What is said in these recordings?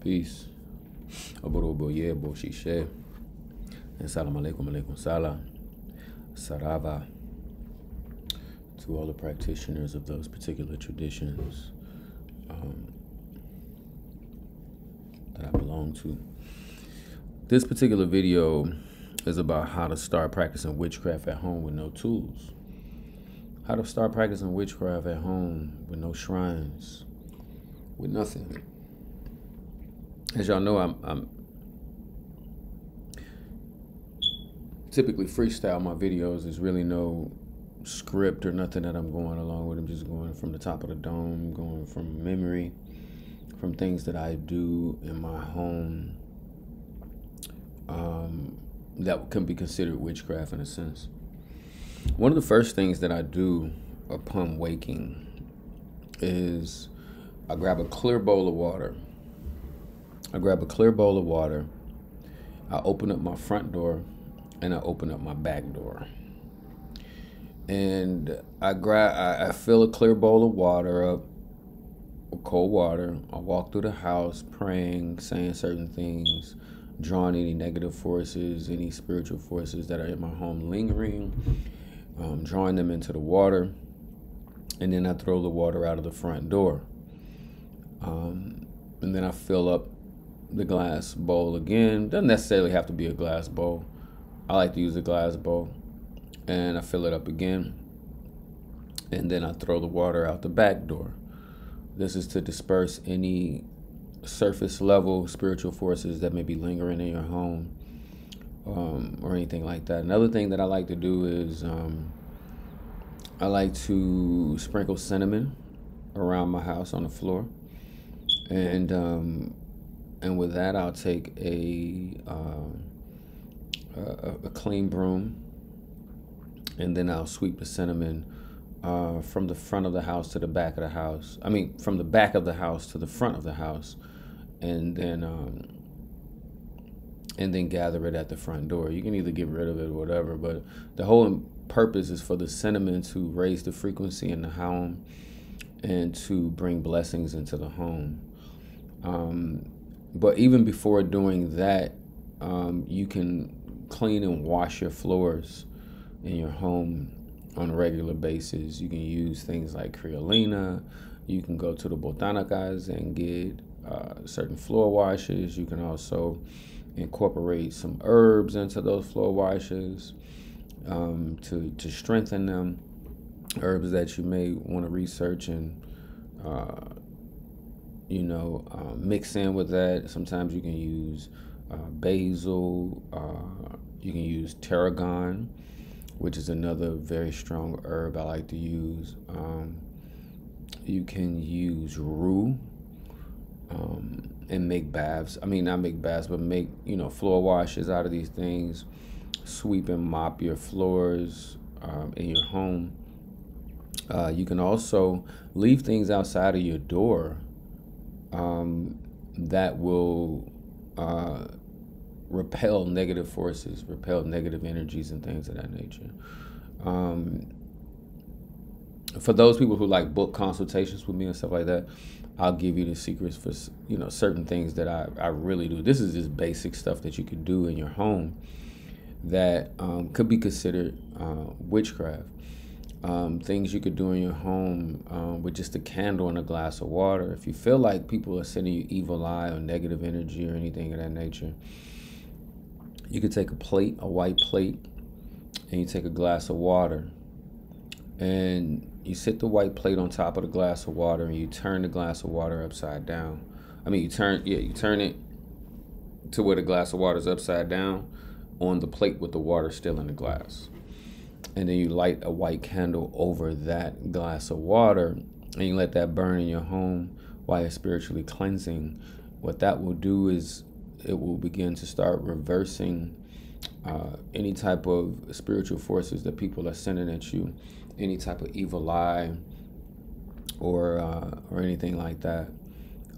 Peace. Aborobo Yebo Shishe. And Salam Alaikum Salam. Sarava. To all the practitioners of those particular traditions that I belong to. This particular video is about how to start practicing witchcraft at home with no tools. How to start practicing witchcraft at home with no shrines, with nothing. As y'all know, I'm typically freestyle my videos. There's really no script or nothing that I'm going along with. I'm just going from the top of the dome, going from memory, from things that I do in my home that can be considered witchcraft in a sense. One of the first things that I do upon waking is I grab a clear bowl of water. I open up my front door and I open up my back door. And I fill a clear bowl of water up with cold water. I walk through the house praying, saying certain things, drawing any negative forces, any spiritual forces that are in my home lingering, drawing them into the water. And then I throw the water out of the front door. And then I fill up the glass bowl again. Doesn't necessarily have to be a glass bowl. I like to use a glass bowl. And I fill it up again. And then I throw the water out the back door. This is to disperse any surface level spiritual forces that may be lingering in your home, or anything like that. Another thing that I like to do is I like to sprinkle cinnamon around my house on the floor. And with that, I'll take a clean broom, and then I'll sweep the cinnamon from the front of the house to the back of the house. I mean, from the back of the house to the front of the house, and then gather it at the front door. You can either get rid of it or whatever, but the whole purpose is for the cinnamon to raise the frequency in the home and to bring blessings into the home. But even before doing that, you can clean and wash your floors in your home on a regular basis. You can use things like creolina. You can go to the botanicas and get certain floor washes. You can also incorporate some herbs into those floor washes to strengthen them. Herbs that you may want to research and mix in with that. Sometimes you can use basil. You can use tarragon, which is another very strong herb I like to use. You can use rue and make baths. I mean, not make baths, but make, floor washes out of these things. Sweep and mop your floors in your home. You can also leave things outside of your door that will repel negative forces, repel negative energies and things of that nature. For those people who like book consultations with me and stuff like that, I'll give you the secrets for certain things that I really do. This is just basic stuff that you could do in your home that could be considered witchcraft. Things you could do in your home with just a candle and a glass of water. If you feel like people are sending you evil eye or negative energy or anything of that nature, you could take a white plate, and you take a glass of water, and you sit the white plate on top of the glass of water, and you turn the glass of water upside down. I mean, you turn it to where the glass of water is upside down on the plate with the water still in the glass. And then you light a white candle over that glass of water, and you let that burn in your home while you're spiritually cleansing. What that will do is it will begin to start reversing any type of spiritual forces that people are sending at you, any type of evil eye or anything like that.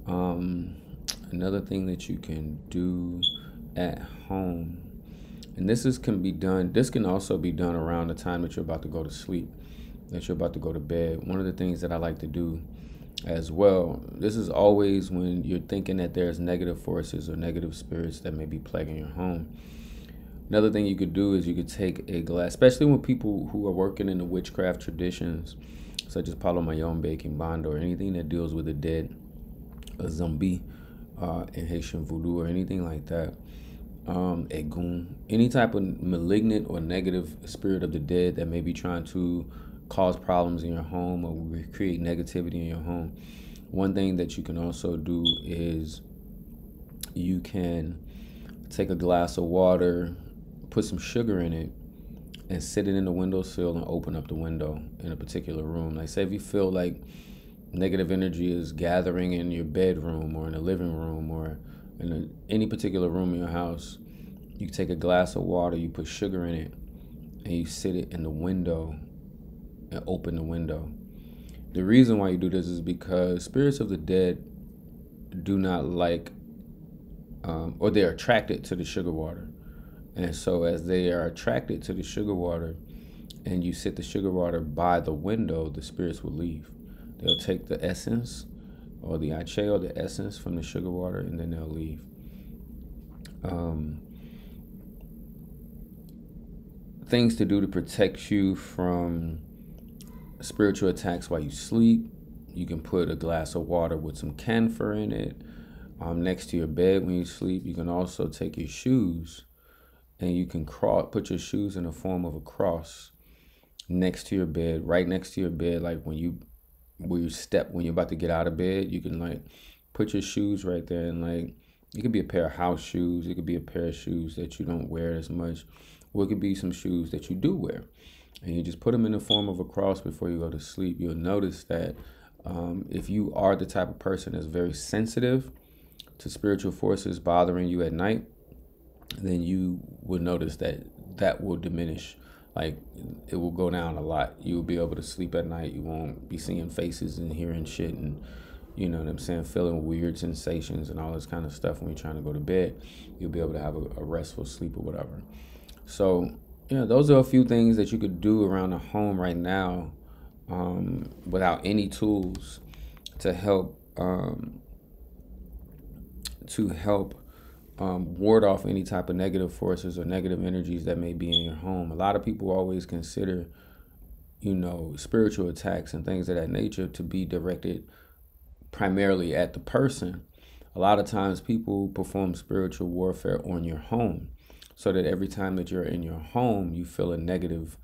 Another thing that you can do at home, and this can also be done around the time that you're about to go to sleep, that you're about to go to bed. One of the things that I like to do as well. This is always when you're thinking that there's negative forces or negative spirits that may be plaguing your home. Another thing you could do is you could take a glass, especially when people who are working in the witchcraft traditions, such as Palo Mayombe, Kimbanda, or anything that deals with the dead, a zombie, in Haitian voodoo or anything like that, Egun, any type of malignant or negative spirit of the dead that may be trying to cause problems in your home or create negativity in your home. One thing that you can also do is you can take a glass of water, put some sugar in it, and sit it in the windowsill and open up the window in a particular room. Like, say if you feel like negative energy is gathering in your bedroom or in the living room or in any particular room in your house, you take a glass of water, you put sugar in it, and you sit it in the window and open the window. The reason why you do this is because spirits of the dead do not like, or they're attracted to the sugar water. And so as they are attracted to the sugar water and you sit the sugar water by the window, the spirits will leave. They'll take the essence or the ache or the essence from the sugar water and then they'll leave. Things to do to protect you from spiritual attacks while you sleep. You can put a glass of water with some camphor in it next to your bed when you sleep. You can also take your shoes and you can put your shoes in the form of a cross next to your bed, right next to your bed, like when you're about to get out of bed, you can like put your shoes right there, and like it could be a pair of house shoes, it could be a pair of shoes that you don't wear as much, or it could be some shoes that you do wear, and you just put them in the form of a cross before you go to sleep. You'll notice that if you are the type of person that's very sensitive to spiritual forces bothering you at night, then you will notice that will diminish. Like, it will go down a lot. You'll be able to sleep at night. You won't be seeing faces and hearing shit and, you know what I'm saying, feeling weird sensations and all this kind of stuff when you're trying to go to bed. You'll be able to have a restful sleep or whatever. So, those are a few things that you could do around the home right now without any tools to help ward off any type of negative forces or negative energies that may be in your home. A lot of people always consider, spiritual attacks and things of that nature to be directed primarily at the person. A lot of times people perform spiritual warfare on your home so that every time that you're in your home, you feel a negative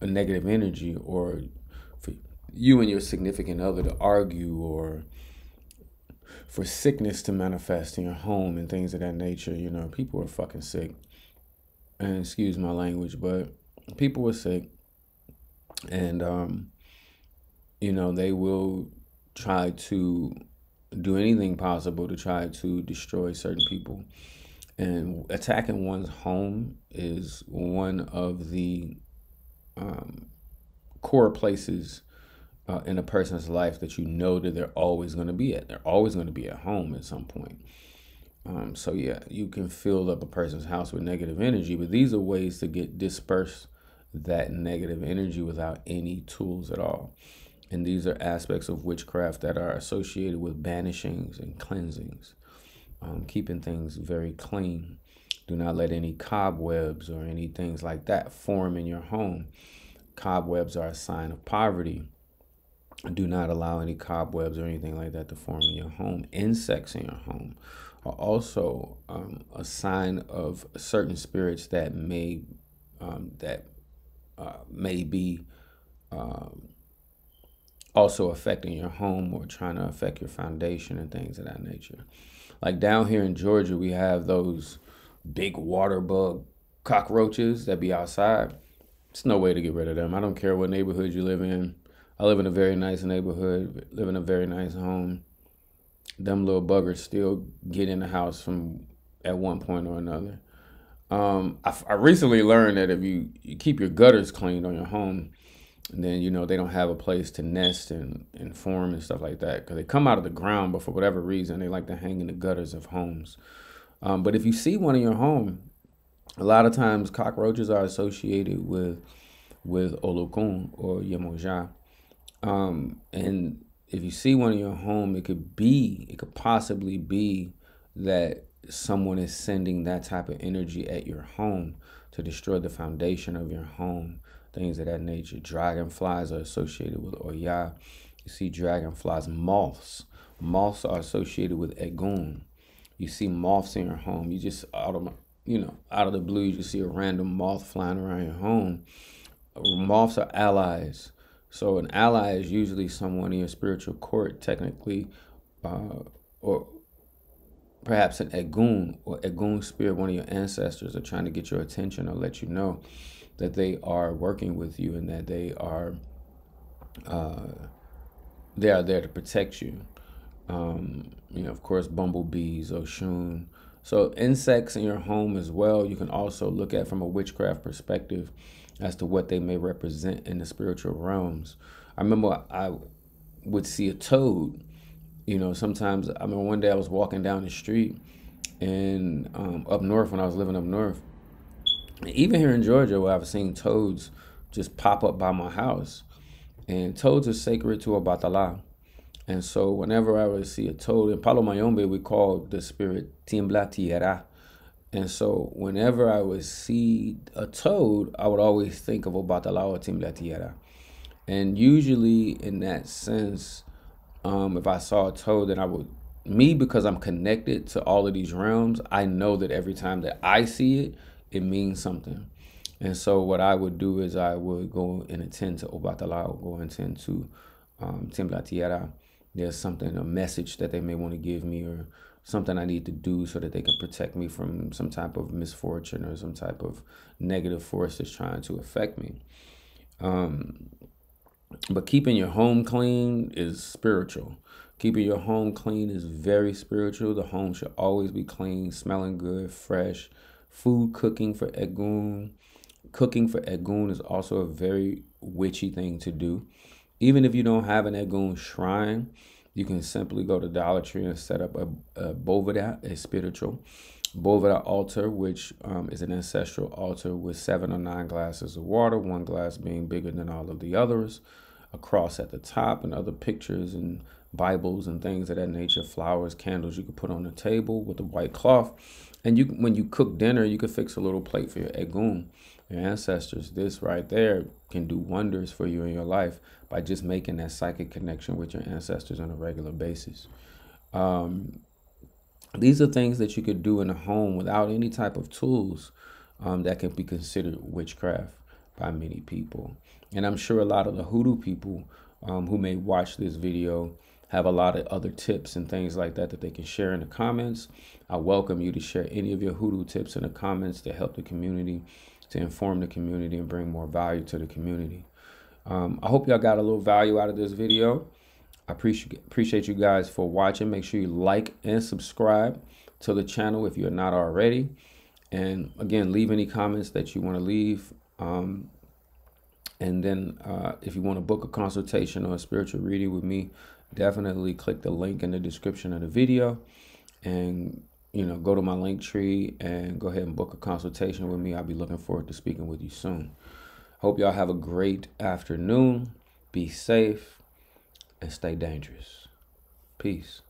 energy, or for you and your significant other to argue, or for sickness to manifest in your home and things of that nature. People are fucking sick. And excuse my language, but people are sick. And, they will try to do anything possible to try to destroy certain people. And attacking one's home is one of the core places in a person's life that that they're always going to be at. They're always going to be at home at some point. So yeah, you can fill up a person's house with negative energy, but these are ways to disperse that negative energy without any tools at all. And these are aspects of witchcraft that are associated with banishings and cleansings, keeping things very clean. Do not let any cobwebs or any things like that form in your home. Cobwebs are a sign of poverty. Do not allow any cobwebs or anything like that to form in your home. Insects in your home are also a sign of certain spirits that may be also affecting your home or trying to affect your foundation and things of that nature. Like down here in Georgia, we have those big water bug cockroaches that be outside. It's no way to get rid of them. I don't care what neighborhood you live in. I live in a very nice neighborhood, live in a very nice home. Them little buggers still get in the house from at one point or another. I recently learned that if you keep your gutters cleaned on your home, then, they don't have a place to nest and form and stuff like that, because they come out of the ground, but for whatever reason, they like to hang in the gutters of homes. But if you see one in your home, a lot of times cockroaches are associated with Olokun or Yemoja. And if you see one in your home, it could possibly be that someone is sending that type of energy at your home to destroy the foundation of your home, things of that nature. Dragonflies are associated with Oya. You see dragonflies, moths. Moths are associated with Egun. You see moths in your home. You just out of the blue, you just see a random moth flying around your home. Moths are allies. So an ally is usually someone in your spiritual court, technically, or perhaps an Egun or Egun spirit, one of your ancestors, are trying to get your attention or let you know that they are working with you and that they are there to protect you. Of course, bumblebees, Oshun. So insects in your home as well, you can also look at from a witchcraft perspective as to what they may represent in the spiritual realms. I remember I would see a toad. Sometimes, I remember one day I was walking down the street and up north, when I was living up north, even here in Georgia, where I've seen toads just pop up by my house. And toads are sacred to Obatala. And so whenever I would see a toad, in Palo Mayombe, we call the spirit Timbla Tierra. And so whenever I would see a toad, I would always think of Obatala or Timbla Tierra. And usually in that sense, if I saw a toad, then because I'm connected to all of these realms, I know that every time that I see it, it means something. And so what I would do is I would go and attend to Obatala, or go and attend to Timbla Tierra. There's something, a message that they may want to give me, or something I need to do so that they can protect me from some type of misfortune or some type of negative force that's trying to affect me. But keeping your home clean is spiritual. Keeping your home clean is very spiritual. The home should always be clean, smelling good, fresh. Food cooking for Egun. Cooking for Egun is also a very witchy thing to do. Even if you don't have an Egun shrine, you can simply go to Dollar Tree and set up a Boveda, a spiritual Boveda altar, which is an ancestral altar with 7 or 9 glasses of water, one glass being bigger than all of the others, a cross at the top, and other pictures and Bibles and things of that nature, flowers, candles you could put on the table with a white cloth. And when you cook dinner, you could fix a little plate for your Egun, your ancestors. This right there can do wonders for you in your life by just making that psychic connection with your ancestors on a regular basis. These are things that you could do in a home without any type of tools that can be considered witchcraft by many people. And I'm sure a lot of the hoodoo people who may watch this video have a lot of other tips and things like that they can share in the comments. I welcome you to share any of your hoodoo tips in the comments to help the community, to inform the community, and bring more value to the community. I hope y'all got a little value out of this video. I appreciate you guys for watching. Make sure you like and subscribe to the channel if you're not already. And again, leave any comments that you want to leave. And then if you want to book a consultation or a spiritual reading with me, definitely click the link in the description of the video and go to my link tree and go ahead and book a consultation with me. I'll be looking forward to speaking with you soon. Hope y'all have a great afternoon. Be safe and stay dangerous. Peace.